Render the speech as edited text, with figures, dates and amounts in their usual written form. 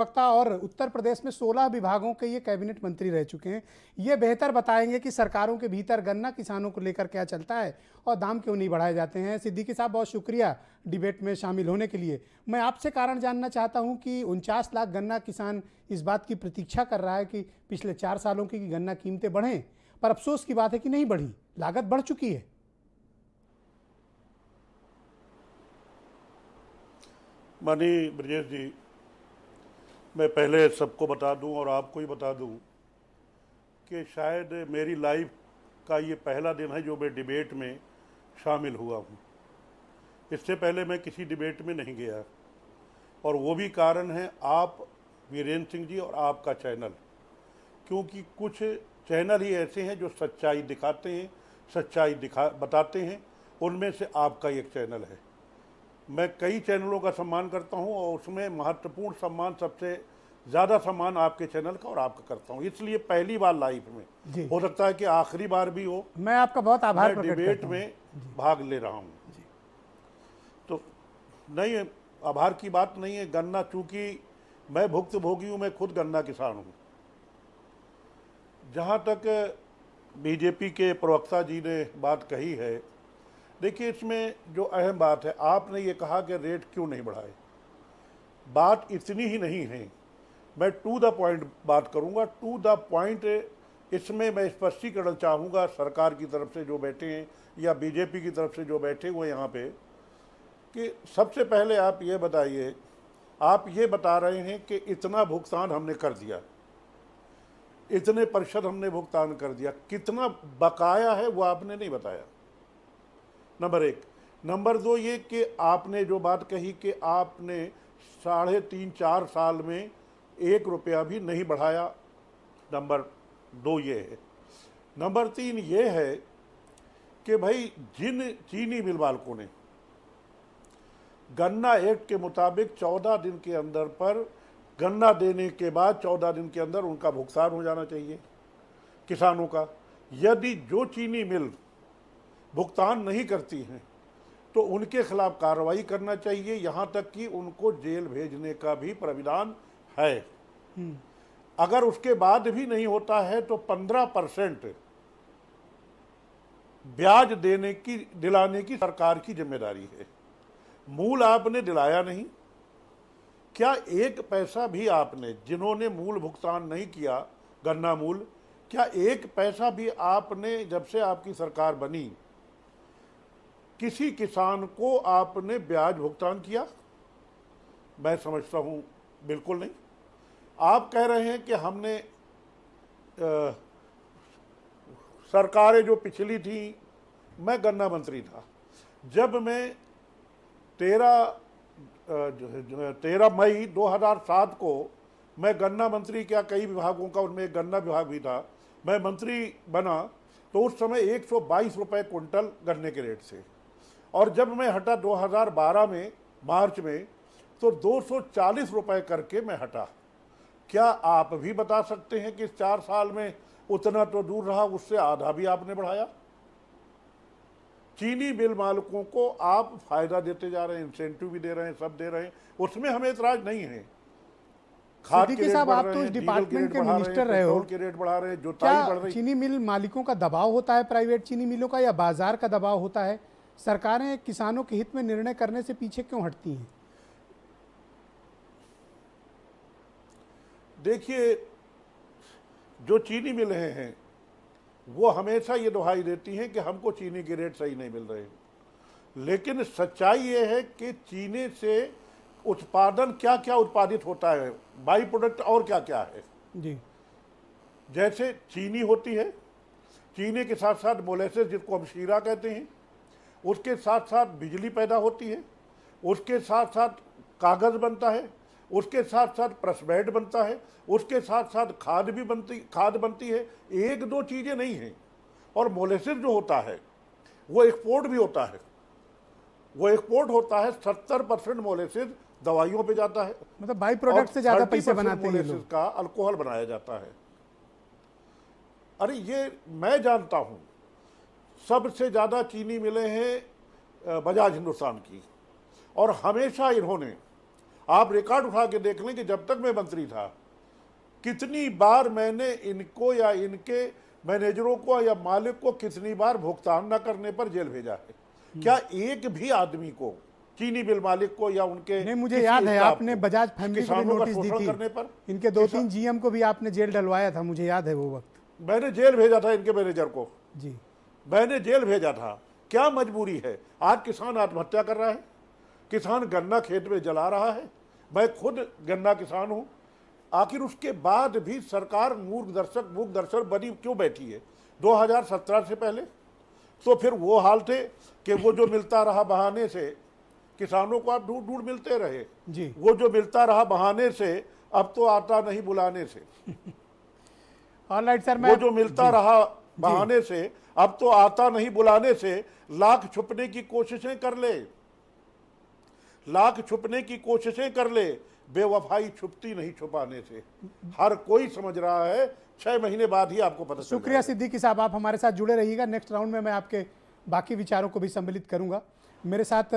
वक्ता और उत्तर प्रदेश में 16 विभागों के ये कैबिनेट मंत्री रह चुके हैं। ये बेहतर बताएंगे कि सरकारों के भीतर गन्ना किसानों को लेकर क्या चलता है और दाम क्यों नहीं बढ़ाए जाते हैं। सिद्दीकी साहब, बहुत शुक्रिया डिबेट में शामिल होने के लिए। मैं आपसे कारण जानना चाहता हूं कि 49 लाख गन्ना किसान इस बात की प्रतीक्षा कर रहा है कि पिछले 4 सालों की गन्ना कीमतें बढ़ें, पर अफसोस की बात है कि नहीं बढ़ी, लागत बढ़ चुकी है। माननीय ब्रजेश जी, मैं पहले सबको बता दूं और आपको ही बता दूं कि शायद मेरी लाइफ का ये पहला दिन है जो मैं डिबेट में शामिल हुआ हूं। इससे पहले मैं किसी डिबेट में नहीं गया, और वो भी कारण है आप वीरेंद्र सिंह जी और आपका चैनल, क्योंकि कुछ चैनल ही ऐसे हैं जो सच्चाई दिखाते हैं, सच्चाई बताते हैं। उनमें से आपका एक चैनल है। मैं कई चैनलों का सम्मान करता हूं और उसमें महत्वपूर्ण सम्मान, सबसे ज़्यादा सम्मान आपके चैनल का और आपका करता हूं। इसलिए पहली बार लाइफ में, हो सकता है कि आखिरी बार भी हो, मैं आपका बहुत आभार प्रकट करता हूं। डिबेट में भाग ले रहा हूं। तो नहीं, आभार की बात नहीं है। गन्ना, चूंकि मैं भुक्तभोगी हूं, मैं खुद गन्ना किसान हूं। जहां तक बीजेपी के प्रवक्ता जी ने बात कही है, देखिए इसमें जो अहम बात है, आपने ये कहा कि रेट क्यों नहीं बढ़ाए। बात इतनी ही नहीं है, मैं टू द पॉइंट बात करूंगा। टू द पॉइंट इसमें मैं स्पष्टीकरण चाहूँगा सरकार की तरफ से जो बैठे हैं या बीजेपी की तरफ से जो बैठे हुए यहाँ पे, कि सबसे पहले आप ये बताइए, आप ये बता रहे हैं कि इतना भुगतान हमने कर दिया, इतने प्रतिशत हमने भुगतान कर दिया, कितना बकाया है वो आपने नहीं बताया, नंबर एक। नंबर दो, ये कि आपने जो बात कही कि आपने 3.5-4 साल में 1 रुपया भी नहीं बढ़ाया, नंबर दो ये है। नंबर तीन ये है कि भाई जिन चीनी मिल मालिकों ने गन्ना एक्ट के मुताबिक 14 दिन के अंदर पर गन्ना देने के बाद 14 दिन के अंदर उनका भुगतान हो जाना चाहिए किसानों का। यदि जो चीनी मिल भुगतान नहीं करती हैं तो उनके खिलाफ कार्रवाई करना चाहिए, यहां तक कि उनको जेल भेजने का भी प्राविधान है। अगर उसके बाद भी नहीं होता है तो 15% ब्याज दिलाने की सरकार की जिम्मेदारी है। मूल आपने दिलाया नहीं। क्या एक पैसा भी आपने, जिन्होंने मूल भुगतान नहीं किया, गन्ना मूल, क्या एक पैसा भी आपने जब से आपकी सरकार बनी किसी किसान को आपने ब्याज भुगतान किया? मैं समझता हूं बिल्कुल नहीं। आप कह रहे हैं कि हमने सरकारें जो पिछली थी, मैं गन्ना मंत्री था जब मैं 13 मई 2007 को मैं गन्ना मंत्री, क्या कई विभागों का, उनमें एक गन्ना विभाग भी था, मैं मंत्री बना तो उस समय 122 रुपये क्विंटल गन्ने के रेट से, और जब मैं हटा 2012 में मार्च में तो 240 रुपये करके मैं हटा। क्या आप भी बता सकते हैं कि इस 4 साल में उतना तो दूर रहा, उससे आधा भी आपने बढ़ाया? चीनी मिल मालिकों को आप फायदा देते जा रहे हैं, इंसेंटिव भी दे रहे हैं, सब दे रहे हैं, उसमें हमें इतराज नहीं है। खाद के रेट बढ़ा रहे हैं, डिपार्टमेंट के मिनिस्टर रहे हो, पेट्रोल के रेट बढ़ा रहे हैं, जोताई बढ़ रही। चीनी मिल मालिकों का दबाव होता है प्राइवेट चीनी मिलों का, या बाजार का दबाव होता है? सरकारें किसानों के हित में निर्णय करने से पीछे क्यों हटती हैं? देखिए, जो चीनी मिल रहे हैं वो हमेशा ये दुहाई देती हैं कि हमको चीनी के रेट सही नहीं मिल रहे, लेकिन सच्चाई ये है कि चीनी से उत्पादन क्या क्या उत्पादित होता है, बाई प्रोडक्ट और क्या क्या है जी। जैसे चीनी होती है, चीनी के साथ साथ मोलेसेस जिसको हम शीरा कहते हैं, उसके साथ साथ बिजली पैदा होती है, उसके साथ साथ कागज़ बनता है, उसके साथ साथ प्रेसबेड बनता है, उसके साथ साथ खाद बनती है। एक दो चीज़ें नहीं हैं। और मोलेसिस जो होता है वो एक्सपोर्ट भी होता है, वो एक्सपोर्ट होता है। 70% मोलेसिस दवाइयों पे जाता है, मतलब बाई प्रोडक्ट से ज़्यादा पैसे बनाते हैं मोलेसिस का अल्कोहल बनाया जाता है। अरे ये मैं जानता हूँ, सबसे ज़्यादा चीनी मिले हैं बजाज हिंदुस्तान की, और हमेशा इन्होंने आप रिकॉर्ड उठा के देख लें कि जब तक मैं मंत्री था कितनी बार मैंने इनको या इनके मैनेजरों को या मालिक को कितनी बार भुगतान न करने पर जेल भेजा है। क्या एक भी आदमी को, चीनी मिल मालिक को या उनके, नहीं, मुझे याद है आपने बजाज फैमिली को भी किसानों का नोटिस दी शोषण थी करने पर, इनके 2-3 जीएम को भी आपने जेल डलवाया था, मुझे याद है वो वक्त। मैंने जेल भेजा था इनके मैनेजर को, जी, मैंने जेल भेजा था। क्या मजबूरी है? आज किसान आत्महत्या कर रहा है, किसान गन्ना खेत में जला रहा है, मैं खुद गन्ना किसान हूं। आखिर उसके बाद भी सरकार मूक दर्शक बनी क्यों बैठी है? 2017 से पहले तो फिर वो हाल थे कि वो जो मिलता रहा बहाने से, किसानों को आप ढूंढ ढूंढ मिलते रहे जी, वो जो मिलता रहा बहाने से, अब तो आता नहीं बुलाने से। ऑलराइट सर, वो जो मिलता रहा बहाने से, अब तो आता नहीं बुलाने से, लाख छुपने की कोशिशें कर ले, लाख छुपने की कोशिशें कर ले, बेवफाई छुपती नहीं छुपाने से। हर कोई समझ रहा है, 6 महीने बाद ही आपको पता चल शुक्रिया सिद्दीकी साहब, आप हमारे साथ जुड़े रहिएगा। नेक्स्ट राउंड में मैं आपके बाकी विचारों को भी सम्मिलित करूंगा। मेरे साथ